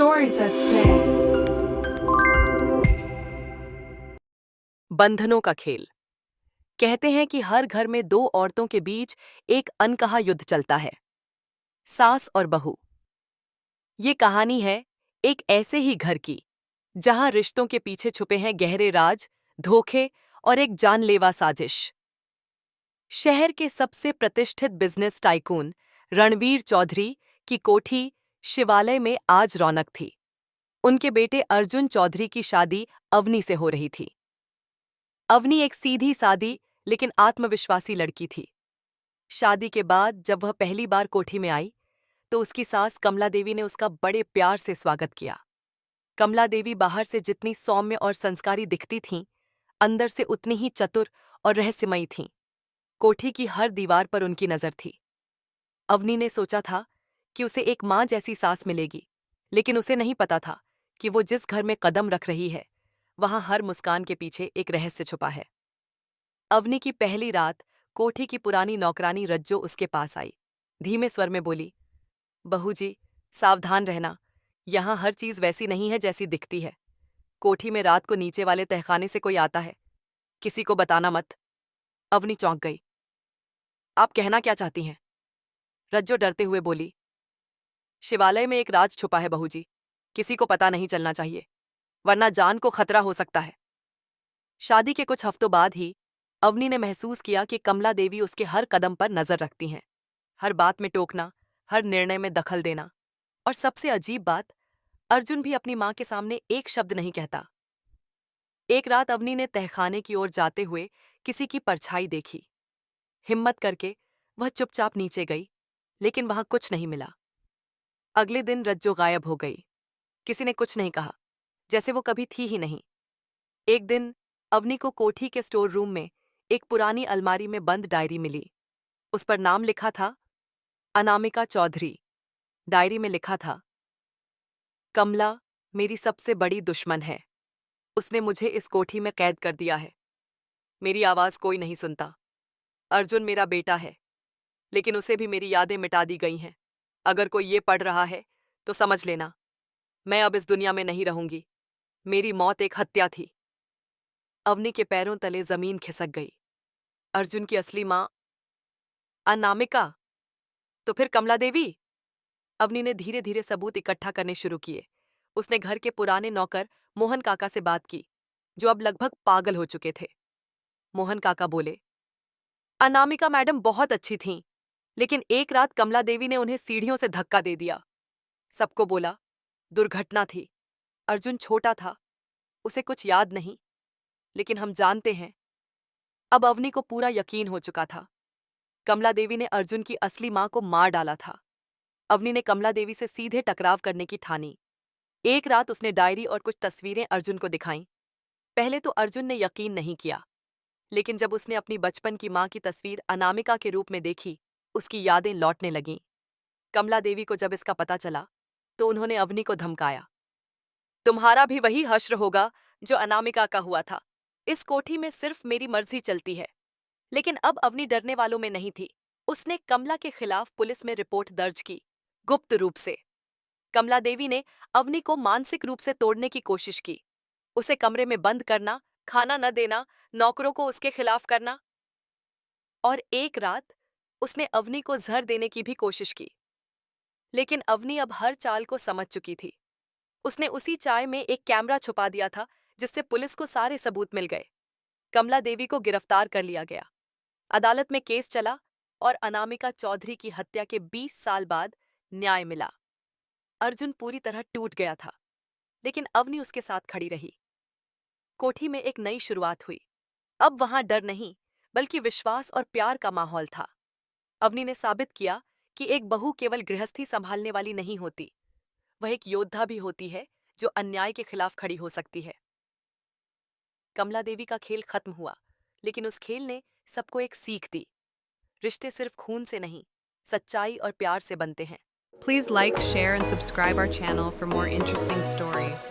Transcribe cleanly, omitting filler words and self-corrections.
Stories that stay. बंधनों का खेल। कहते हैं कि हर घर में दो औरतों के बीच एक अनकहा युद्ध चलता है, सास और बहू। ये कहानी है एक ऐसे ही घर की जहां रिश्तों के पीछे छुपे हैं गहरे राज, धोखे और एक जानलेवा साजिश। शहर के सबसे प्रतिष्ठित बिजनेस टाइकून रणवीर चौधरी की कोठी शिवालय में आज रौनक थी। उनके बेटे अर्जुन चौधरी की शादी अवनी से हो रही थी। अवनी एक सीधी सादी लेकिन आत्मविश्वासी लड़की थी। शादी के बाद जब वह पहली बार कोठी में आई तो उसकी सास कमला देवी ने उसका बड़े प्यार से स्वागत किया। कमला देवी बाहर से जितनी सौम्य और संस्कारी दिखती थीं, अंदर से उतनी ही चतुर और रहस्यमयी थीं। कोठी की हर दीवार पर उनकी नजर थी। अवनी ने सोचा था कि उसे एक मां जैसी सास मिलेगी, लेकिन उसे नहीं पता था कि वो जिस घर में कदम रख रही है वहां हर मुस्कान के पीछे एक रहस्य छुपा है। अवनी की पहली रात कोठी की पुरानी नौकरानी रज्जो उसके पास आई। धीमे स्वर में बोली, बहू जी, सावधान रहना, यहाँ हर चीज वैसी नहीं है जैसी दिखती है। कोठी में रात को नीचे वाले तहखाने से कोई आता है, किसी को बताना मत। अवनी चौंक गई। आप कहना क्या चाहती हैं? रज्जो डरते हुए बोली, शिवालय में एक राज छुपा है बहू जी, किसी को पता नहीं चलना चाहिए, वरना जान को खतरा हो सकता है। शादी के कुछ हफ्तों बाद ही अवनी ने महसूस किया कि कमला देवी उसके हर कदम पर नजर रखती हैं, हर बात में टोकना, हर निर्णय में दखल देना। और सबसे अजीब बात, अर्जुन भी अपनी मां के सामने एक शब्द नहीं कहता। एक रात अवनी ने तहखाने की ओर जाते हुए किसी की परछाई देखी। हिम्मत करके वह चुपचाप नीचे गई, लेकिन वहां कुछ नहीं मिला। अगले दिन रज्जो गायब हो गई। किसी ने कुछ नहीं कहा, जैसे वो कभी थी ही नहीं। एक दिन अवनी को कोठी के स्टोर रूम में एक पुरानी अलमारी में बंद डायरी मिली। उस पर नाम लिखा था अनामिका चौधरी। डायरी में लिखा था, कमला मेरी सबसे बड़ी दुश्मन है। उसने मुझे इस कोठी में कैद कर दिया है। मेरी आवाज कोई नहीं सुनता। अर्जुन मेरा बेटा है, लेकिन उसे भी मेरी यादें मिटा दी गई हैं। अगर कोई ये पढ़ रहा है तो समझ लेना, मैं अब इस दुनिया में नहीं रहूंगी। मेरी मौत एक हत्या थी। अवनी के पैरों तले जमीन खिसक गई। अर्जुन की असली मां अनामिका, तो फिर कमला देवी? अवनी ने धीरे धीरे सबूत इकट्ठा करने शुरू किए। उसने घर के पुराने नौकर मोहन काका से बात की, जो अब लगभग पागल हो चुके थे। मोहन काका बोले, अनामिका मैडम बहुत अच्छी थीं, लेकिन एक रात कमला देवी ने उन्हें सीढ़ियों से धक्का दे दिया। सबको बोला, दुर्घटना थी। अर्जुन छोटा था, उसे कुछ याद नहीं, लेकिन हम जानते हैं। अब अवनी को पूरा यकीन हो चुका था। कमला देवी ने अर्जुन की असली मां को मार डाला था। अवनी ने कमला देवी से सीधे टकराव करने की ठानी। एक रात उसने डायरी और कुछ तस्वीरें अर्जुन को दिखाईं। पहले तो अर्जुन ने यकीन नहीं किया, लेकिन जब उसने अपनी बचपन की मां की तस्वीर अनामिका के रूप में देखी, उसकी यादें लौटने लगीं। कमला देवी को जब इसका पता चला तो उन्होंने अवनी को धमकाया, तुम्हारा भी वही हश्र होगा जो अनामिका का हुआ था। इस कोठी में सिर्फ मेरी मर्जी चलती है। लेकिन अब अवनी डरने वालों में नहीं थी। उसने कमला के खिलाफ पुलिस में रिपोर्ट दर्ज की, गुप्त रूप से। कमला देवी ने अवनी को मानसिक रूप से तोड़ने की कोशिश की। उसे कमरे में बंद करना, खाना न देना, नौकरों को उसके खिलाफ करना। और एक रात उसने अवनी को जहर देने की भी कोशिश की। लेकिन अवनी अब हर चाल को समझ चुकी थी। उसने उसी चाय में एक कैमरा छुपा दिया था, जिससे पुलिस को सारे सबूत मिल गए। कमला देवी को गिरफ्तार कर लिया गया। अदालत में केस चला और अनामिका चौधरी की हत्या के 20 साल बाद न्याय मिला। अर्जुन पूरी तरह टूट गया था, लेकिन अवनी उसके साथ खड़ी रही। कोठी में एक नई शुरुआत हुई। अब वहां डर नहीं, बल्कि विश्वास और प्यार का माहौल था। अवनी ने साबित किया कि एक बहू केवल गृहस्थी संभालने वाली नहीं होती, वह एक योद्धा भी होती है जो अन्याय के खिलाफ खड़ी हो सकती है। कमला देवी का खेल खत्म हुआ, लेकिन उस खेल ने सबको एक सीख दी। रिश्ते सिर्फ खून से नहीं, सच्चाई और प्यार से बनते हैं। Please like, share, and subscribe our channel for more interesting stories.